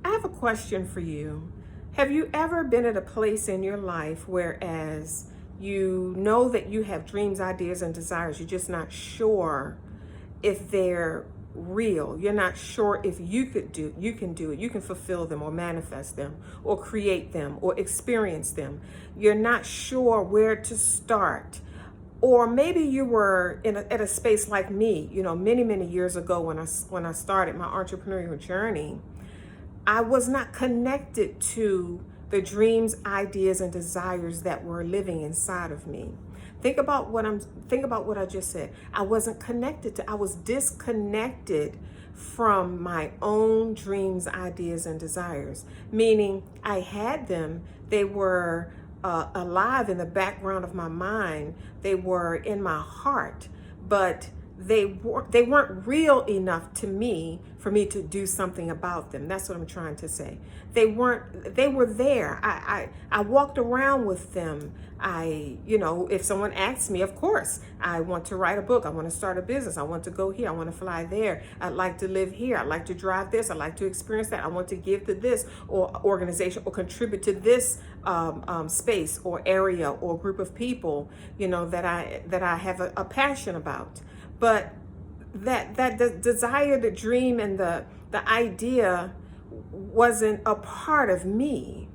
I have a question for you. Have you ever been at a place in your life whereas you know that you have dreams, ideas, and desires, you're just not sure if they're real. You're not sure if you can do it, you can fulfill them or manifest them or create them or experience them. You're not sure where to start. Or maybe you were at a space like me, many years ago when I started my entrepreneurial journey. I was not connected to the dreams, ideas, and desires that were living inside of me. Think about what I just said. I wasn't connected to, I was disconnected from my own dreams, ideas, and desires. Meaning I had them, they were alive in the background of my mind, they were in my heart, but they weren't real enough to me for me to do something about them. That's what I'm trying to say. They were there. I walked around with them. If someone asked me, of course, I want to write a book, I want to start a business, I want to go here, I want to fly there, I'd like to live here, I'd like to drive this, I'd like to experience that, I want to give to this or organization or contribute to this space or area or group of people, that I have a passion about. But that desire, the dream, and the idea wasn't a part of me,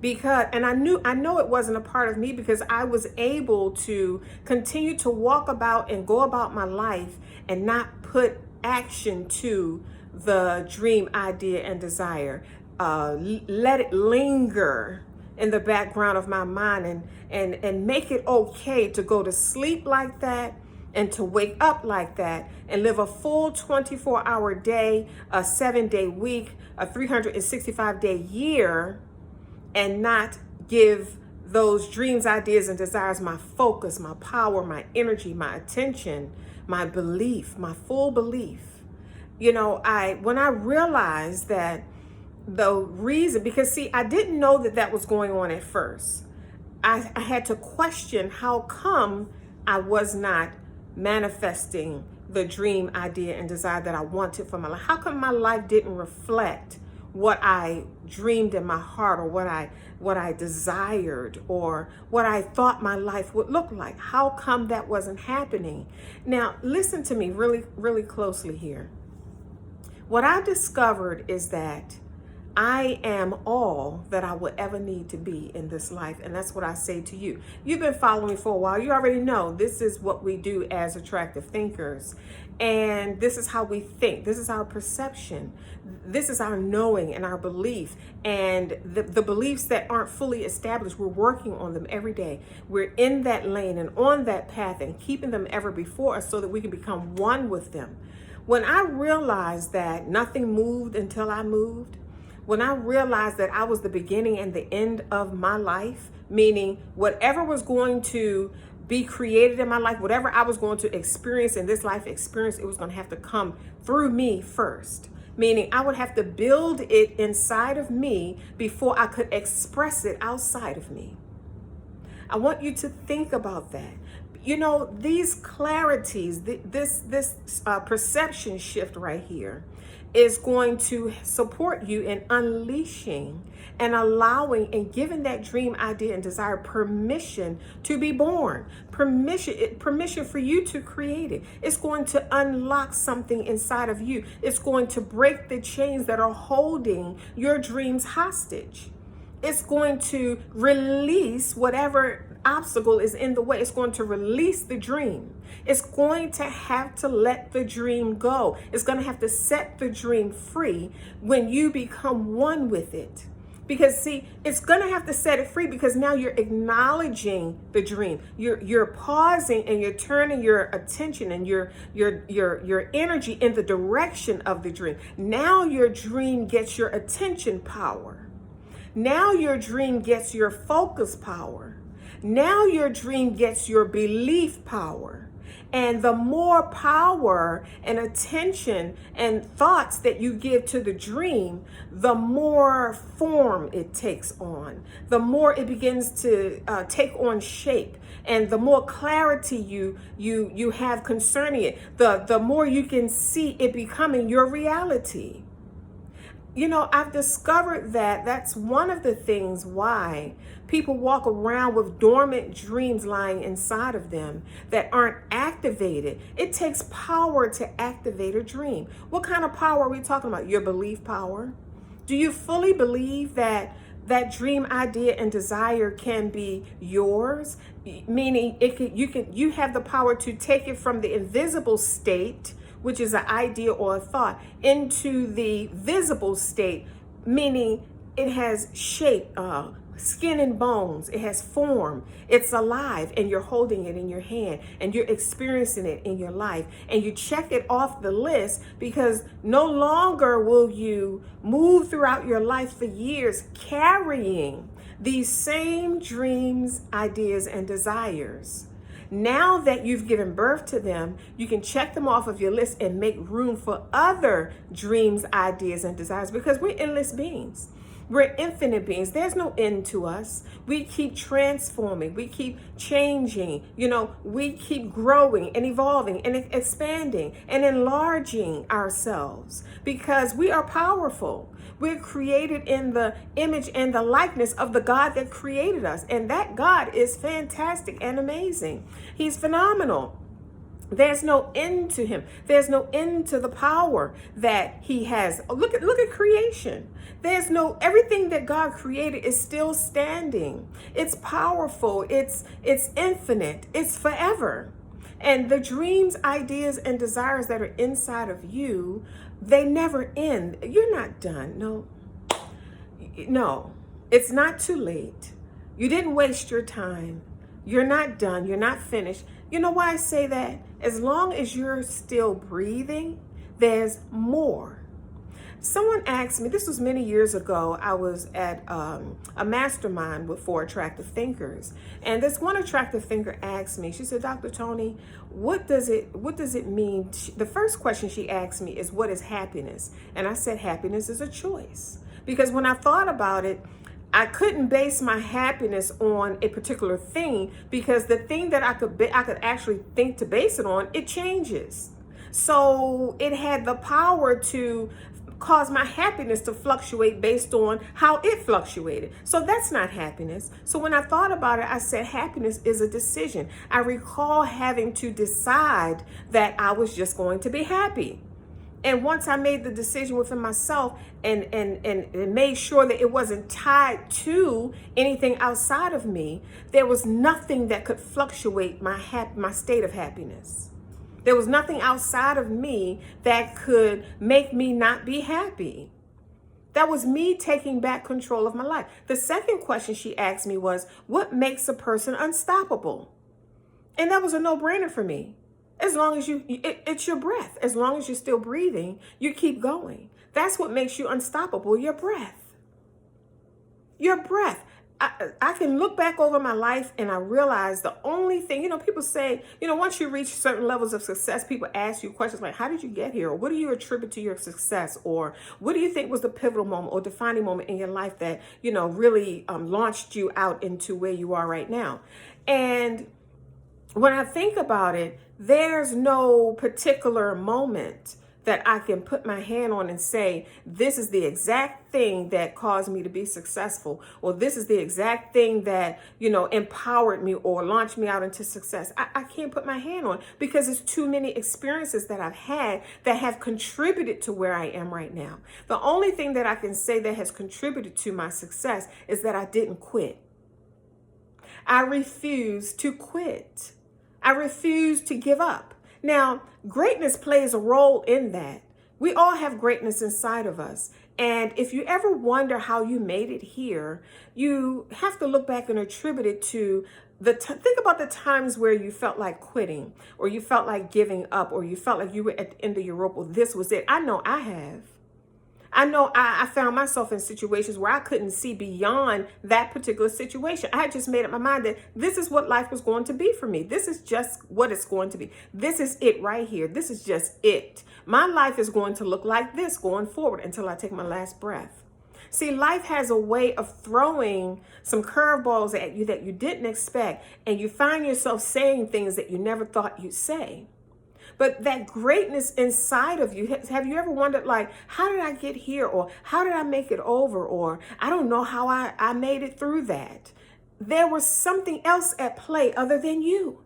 and I know it wasn't a part of me because I was able to continue to walk about and go about my life and not put action to the dream, idea, and desire. Let it linger in the background of my mind and make it okay to go to sleep like that and to wake up like that and live a full 24-hour day, a 7-day week, a 365-day year, and not give those dreams, ideas, and desires my focus, my power, my energy, my attention, my belief, my full belief. When I realized that the reason, because see, I didn't know that was going on at first. I had to question how come I was not manifesting the dream, idea, and desire that I wanted for my life. How come my life didn't reflect what I dreamed in my heart, or what I desired, or what I thought my life would look like? How come that wasn't happening? Now, listen to me really, really closely here. What I discovered is that I am all that I would ever need to be in this life. And that's what I say to you. You've been following me for a while. You already know this is what we do as attractive thinkers. And this is how we think. This is our perception. This is our knowing and our belief. And the beliefs that aren't fully established, we're working on them every day. We're in that lane and on that path and keeping them ever before us so that we can become one with them. When I realized that nothing moved until I moved, when I realized that I was the beginning and the end of my life, meaning whatever was going to be created in my life, whatever I was going to experience in this life experience, it was going to have to come through me first. Meaning I would have to build it inside of me before I could express it outside of me. I want you to think about that. These clarities, this perception shift right here is going to support you in unleashing and allowing and giving that dream, idea, and desire permission to be born. Permission for you to create it. It's going to unlock something inside of you. It's going to break the chains that are holding your dreams hostage. It's going to release whatever obstacle is in the way. It's going to release the dream. It's going to have to let the dream go. It's going to have to set the dream free when you become one with it. Because see, it's going to have to set it free because now you're acknowledging the dream. You're pausing and you're turning your attention and your energy in the direction of the dream. Now your dream gets your attention power. Now your dream gets your focus power. Now your dream gets your belief power. And the more power and attention and thoughts that you give to the dream, the more form it takes on, the more it begins to take on shape, and the more clarity you have concerning it, the more you can see it becoming your reality. I've discovered that that's one of the things why people walk around with dormant dreams lying inside of them that aren't activated. It takes power to activate a dream. What kind of power are we talking about? Your belief power. Do you fully believe that that dream idea and desire can be yours? Meaning you have the power to take it from the invisible state, which is an idea or a thought, into the visible state, meaning it has shape, skin and bones, it has form, it's alive, and you're holding it in your hand and you're experiencing it in your life, and you check it off the list, because no longer will you move throughout your life for years carrying these same dreams, ideas, and desires. Now that you've given birth to them, you can check them off of your list and make room for other dreams, ideas, and desires, because we're endless beings. We're infinite beings. There's no end to us. We keep transforming. We keep changing. We keep growing and evolving and expanding and enlarging ourselves, because we are powerful. We're created in the image and the likeness of the God that created us. And that God is fantastic and amazing. He's phenomenal. There's no end to him. There's no end to the power that he has. Look at creation. Everything that God created is still standing. It's powerful. It's infinite. It's forever. And the dreams, ideas, and desires that are inside of you, they never end. You're not done. No, it's not too late. You didn't waste your time. You're not done. You're not finished. You know why I say that? As long as you're still breathing, there's more. Someone asked me, this was many years ago, I was at a mastermind for attractive thinkers. And this one attractive thinker asked me, she said, Dr. Tony, what does it mean? The first question she asked me is, what is happiness? And I said, happiness is a choice. Because when I thought about it, I couldn't base my happiness on a particular thing, because the thing that I could actually think to base it on, it changes. So it had the power to cause my happiness to fluctuate based on how it fluctuated. So that's not happiness. So when I thought about it, I said happiness is a decision. I recall having to decide that I was just going to be happy. And once I made the decision within myself and made sure that it wasn't tied to anything outside of me, there was nothing that could fluctuate my state of happiness. There was nothing outside of me that could make me not be happy. That was me taking back control of my life. The second question she asked me was, what makes a person unstoppable? And that was a no-brainer for me. As long as it's your breath. As long as you're still breathing, you keep going. That's what makes you unstoppable, your breath. Your breath. I can look back over my life and I realize the only thing, people say, once you reach certain levels of success, people ask you questions like, how did you get here? Or what do you attribute to your success? Or what do you think was the pivotal moment or defining moment in your life that, really launched you out into where you are right now? And when I think about it, there's no particular moment that I can put my hand on and say, this is the exact thing that caused me to be successful, or this is the exact thing that, empowered me or launched me out into success. I can't put my hand on, because it's too many experiences that I've had that have contributed to where I am right now. The only thing that I can say that has contributed to my success is that I didn't quit. I refuse to quit. I refuse to give up. Now, greatness plays a role in that. We all have greatness inside of us. And if you ever wonder how you made it here, you have to look back and attribute it to think about the times where you felt like quitting, or you felt like giving up, or you felt like you were at the end of your rope, or this was it. I know I have. I know I found myself in situations where I couldn't see beyond that particular situation. I had just made up my mind that this is what life was going to be for me. This is just what it's going to be. This is it right here. This is just it. My life is going to look like this going forward until I take my last breath. See, life has a way of throwing some curveballs at you that you didn't expect, and you find yourself saying things that you never thought you'd say. But that greatness inside of you, have you ever wondered, like, how did I get here? Or how did I make it over? Or I don't know how I made it through that. There was something else at play other than you.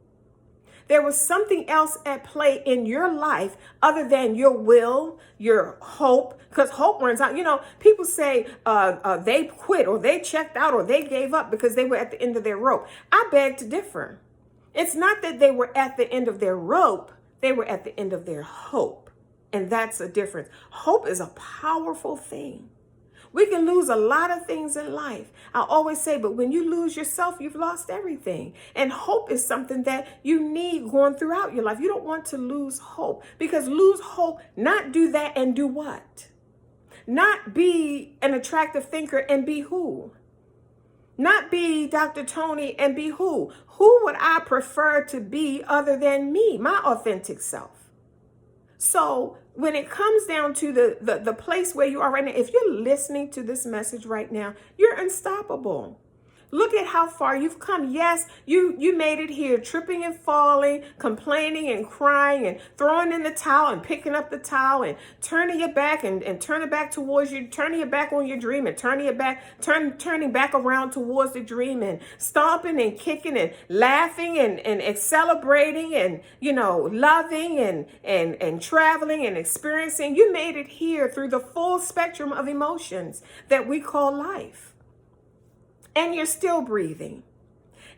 There was something else at play in your life other than your will, your hope, because hope runs out. You know, people say they quit or they checked out or they gave up because they were at the end of their rope. I beg to differ. It's not that they were at the end of their rope. They were at the end of their hope. And that's a difference. Hope is a powerful thing. We can lose a lot of things in life. I always say, but when you lose yourself, you've lost everything. And hope is something that you need going throughout your life. You don't want to lose hope, because lose hope, not do that and do what? Not be an attractive thinker and be who? Not be Dr. Tony and be who? Who would I prefer to be other than me, my authentic self? So when it comes down to the place where you are right now, if you're listening to this message right now, you're unstoppable. Look at how far you've come. Yes, you made it here, tripping and falling, complaining and crying and throwing in the towel and picking up the towel and turning your back and turning back towards you, turning your back on your dream and turning back around towards the dream and stomping and kicking and laughing and celebrating and, you know, loving and traveling and experiencing. You made it here through the full spectrum of emotions that we call life. And you're still breathing.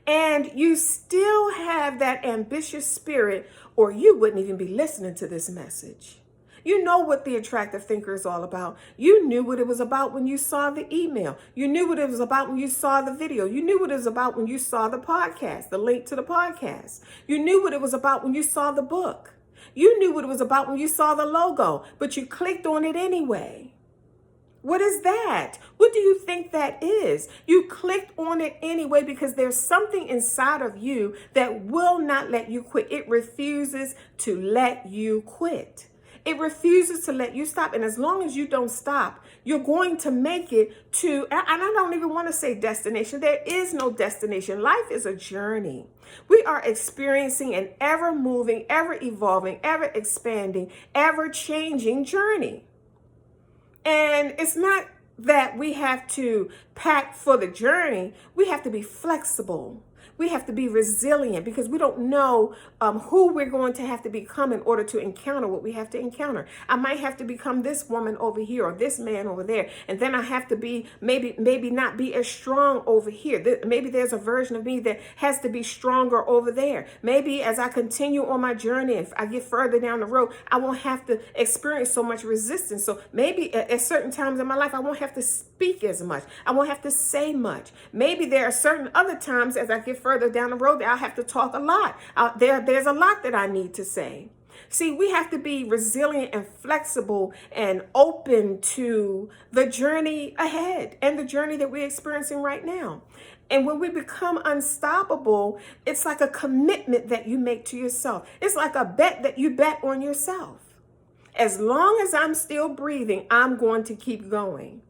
And you still have that ambitious spirit, or you wouldn't even be listening to this message. You know what the attractive thinker is all about. You knew what it was about when you saw the email. You knew what it was about when you saw the video. You knew what it was about when you saw the podcast, the link to the podcast. You knew what it was about when you saw the book. You knew what it was about when you saw the logo, but you clicked on it anyway. What is that? What do you think that is? You clicked on it anyway because there's something inside of you that will not let you quit. It refuses to let you quit. It refuses to let you stop. And as long as you don't stop, you're going to make it to, and I don't even want to say destination. There is no destination. Life is a journey. We are experiencing an ever moving, ever evolving, ever expanding, ever changing journey. And it's not that we have to pack for the journey. We have to be flexible. We have to be resilient because we don't know who we're going to have to become in order to encounter what we have to encounter. I might have to become this woman over here or this man over there. And then I have to be maybe not be as strong over here. Maybe there's a version of me that has to be stronger over there. Maybe as I continue on my journey, if I get further down the road, I won't have to experience so much resistance. So maybe at certain times in my life, I won't have to speak as much. I won't have to say much. Maybe there are certain other times as I get further down the road that I'll have to talk a lot. There's a lot that I need to say. See, we have to be resilient and flexible and open to the journey ahead and the journey that we're experiencing right now. And when we become unstoppable, it's like a commitment that you make to yourself. It's like a bet that you bet on yourself. As long as I'm still breathing, I'm going to keep going.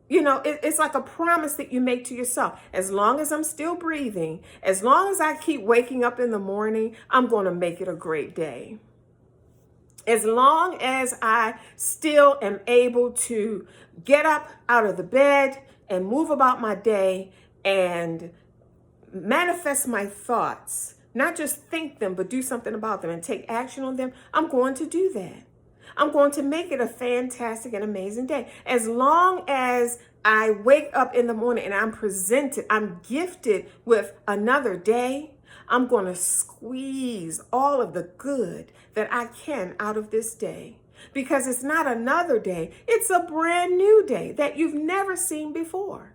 You know, it's like a promise that you make to yourself. As long as I'm still breathing, as long as I keep waking up in the morning, I'm going to make it a great day. As long as I still am able to get up out of the bed and move about my day and manifest my thoughts, not just think them, but do something about them and take action on them, I'm going to do that. I'm going to make it a fantastic and amazing day. As long as I wake up in the morning and I'm gifted with another day, I'm going to squeeze all of the good that I can out of this day. Because it's not another day, it's a brand new day that you've never seen before.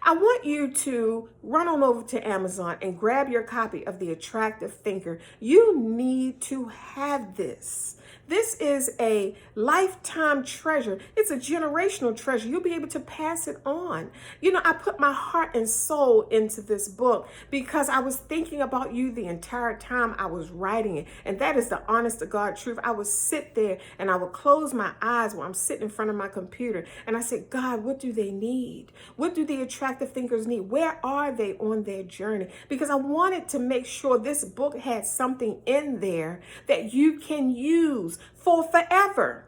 I want you to run on over to Amazon and grab your copy of The Attractive Thinker. You need to have this. This is a lifetime treasure. It's a generational treasure. You'll be able to pass it on. You know, I put my heart and soul into this book because I was thinking about you the entire time I was writing it. And that is the honest to God truth. I would sit there and I would close my eyes while I'm sitting in front of my computer. And I said, God, what do they need? What do the attractive thinkers need? Where are they on their journey? Because I wanted to make sure this book had something in there that you can use for forever.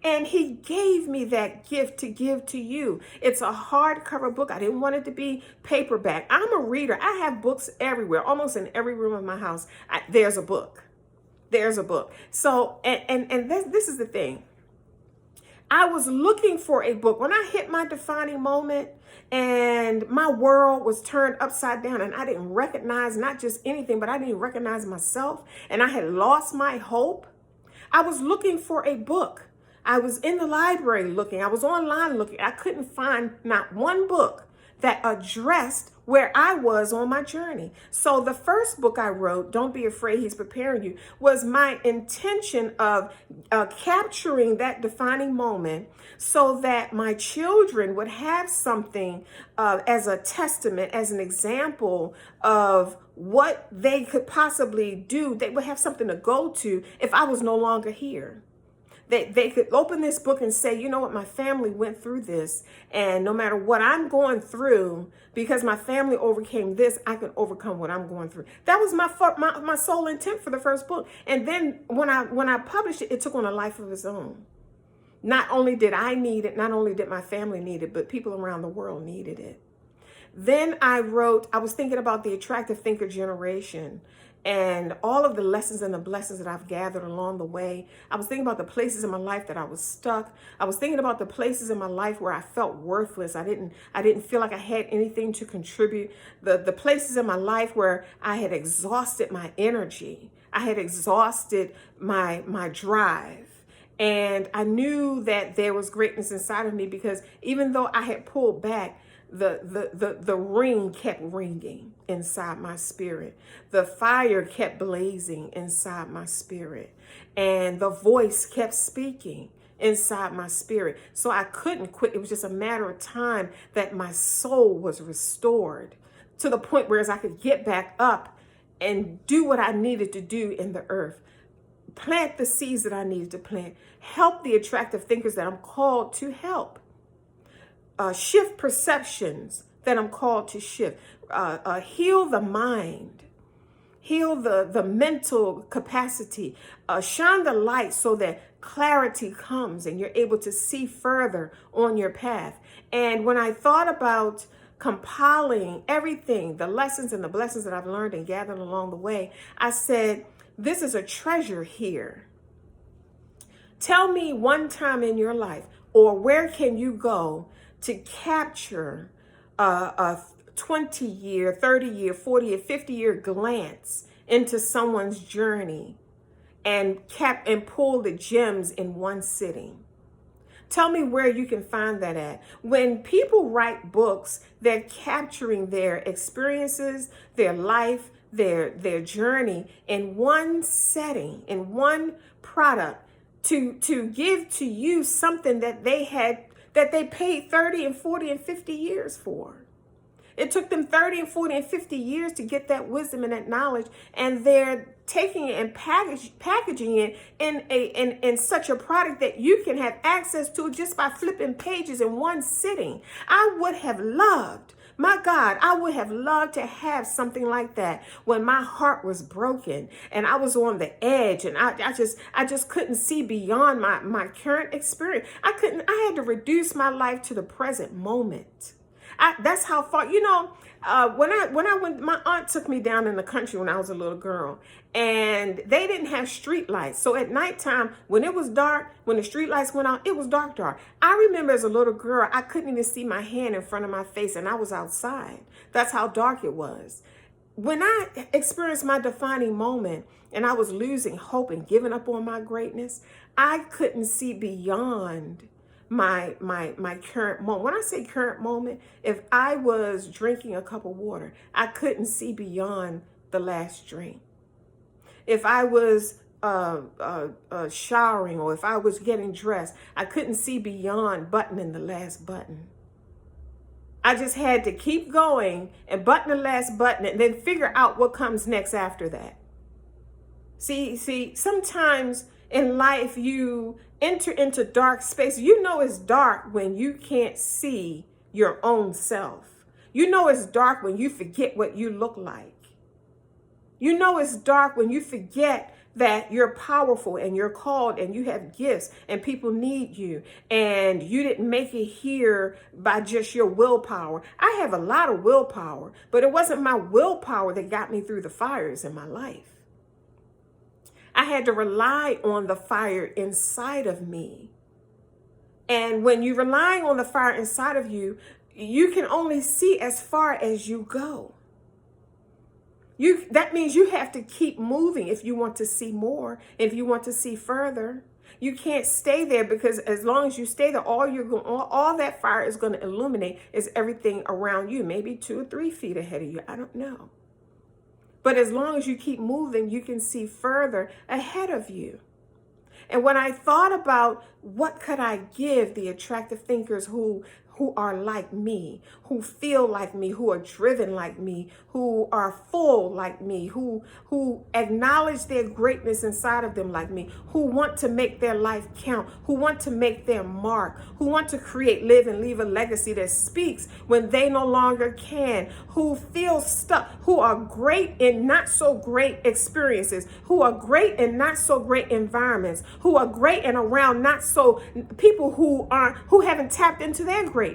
And he gave me that gift to give to you. It's a hardcover book. I didn't want it to be paperback. I'm a reader. I have books everywhere. Almost in every room of my house, there's a book. There's a book. So, and this is the thing. I was looking for a book. When I hit my defining moment and my world was turned upside down and I didn't recognize not just anything, but I didn't recognize myself and I had lost my hope, I was looking for a book. I was in the library looking. I was online looking. I couldn't find not one book that addressed where I was on my journey. So the first book I wrote, Don't Be Afraid, He's Preparing You, was my intention of capturing that defining moment so that my children would have something as a testament, as an example of what they could possibly do. They would have something to go to if I was no longer here. They could open this book and say, you know what, my family went through this. And no matter what I'm going through, because my family overcame this, I can overcome what I'm going through. That was my sole intent for the first book. And then when I published it, it took on a life of its own. Not only did I need it, not only did my family need it, but people around the world needed it. Then I was thinking about the attractive thinker generation and all of the lessons and the blessings that I've gathered along the way. I was thinking about the places in my life that I was stuck. I was thinking about the places in my life where I felt worthless. I didn't feel like I had anything to contribute. The places in my life where I had exhausted my energy. I had exhausted my drive. And I knew that there was greatness inside of me because even though I had pulled back, the ring kept ringing inside my spirit. The fire kept blazing inside my spirit. And the voice kept speaking inside my spirit. So I couldn't quit. It was just a matter of time that my soul was restored to the point where I could get back up and do what I needed to do in the earth. Plant the seeds that I needed to plant. Help the attractive thinkers that I'm called to help. Shift perceptions that I'm called to shift. Heal the mind. Heal the mental capacity. Shine the light so that clarity comes and you're able to see further on your path. And when I thought about compiling everything, the lessons and the blessings that I've learned and gathered along the way, I said, this is a treasure here. Tell me one time in your life, or where can you go to capture a 20-year, 30-year, 40-year, 50-year glance into someone's journey and pull the gems in one sitting? Tell me where you can find that at. When people write books, they're capturing their experiences, their life, their journey in one setting, in one product to give to you something that they paid 30 and 40 and 50 years for. It took them 30 and 40 and 50 years to get that wisdom and that knowledge, and they're taking it and packaging it in such a product that you can have access to just by flipping pages in one sitting. I would have loved, my God, I would have loved to have something like that when my heart was broken and I was on the edge and I just couldn't see beyond my current experience. I had to reduce my life to the present moment. That's how far, when I went, my aunt took me down in the country when I was a little girl, and they didn't have street lights. So at nighttime, when it was dark, when the street lights went out, it was dark. I remember as a little girl, I couldn't even see my hand in front of my face, and I was outside. That's how dark it was. When I experienced my defining moment and I was losing hope and giving up on my greatness, I couldn't see beyond my current moment. When I say current moment, if I was drinking a cup of water, I couldn't see beyond the last drink. If I was showering, or if I was getting dressed, I couldn't see beyond buttoning the last button. I just had to keep going and button the last button and then figure out what comes next after that. See, sometimes in life you enter into dark space. You know it's dark when you can't see your own self. You know it's dark when you forget what you look like. You know it's dark when you forget that you're powerful and you're called and you have gifts and people need you, and you didn't make it here by just your willpower. I have a lot of willpower, but it wasn't my willpower that got me through the fires in my life. I had to rely on the fire inside of me. And when you rely on the fire inside of you, you can only see as far as you go. That means you have to keep moving if you want to see more, if you want to see further. You can't stay there, because as long as you stay there, all that fire is going to illuminate is everything around you, maybe 2 or 3 feet ahead of you. I don't know. But as long as you keep moving, you can see further ahead of you. And when I thought about what could I give the attractive thinkers who are like me, who feel like me, who are driven like me, who are full like me, who acknowledge their greatness inside of them like me, who want to make their life count, who want to make their mark, who want to create, live, and leave a legacy that speaks when they no longer can, who feel stuck, who are great in not so great experiences, who are great in not so great environments, who are great and around not so people who haven't tapped into their greatness.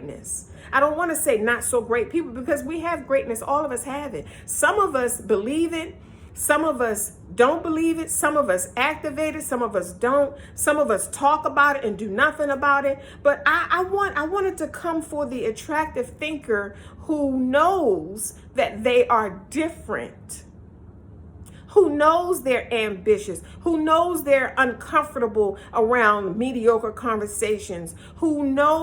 I don't want to say not so great people, because we have greatness. All of us have it. Some of us believe it. Some of us don't believe it. Some of us activate it. Some of us don't. Some of us talk about it and do nothing about it. But I wanted to come for the attractive thinker who knows that they are different, who knows they're ambitious, who knows they're uncomfortable around mediocre conversations, who knows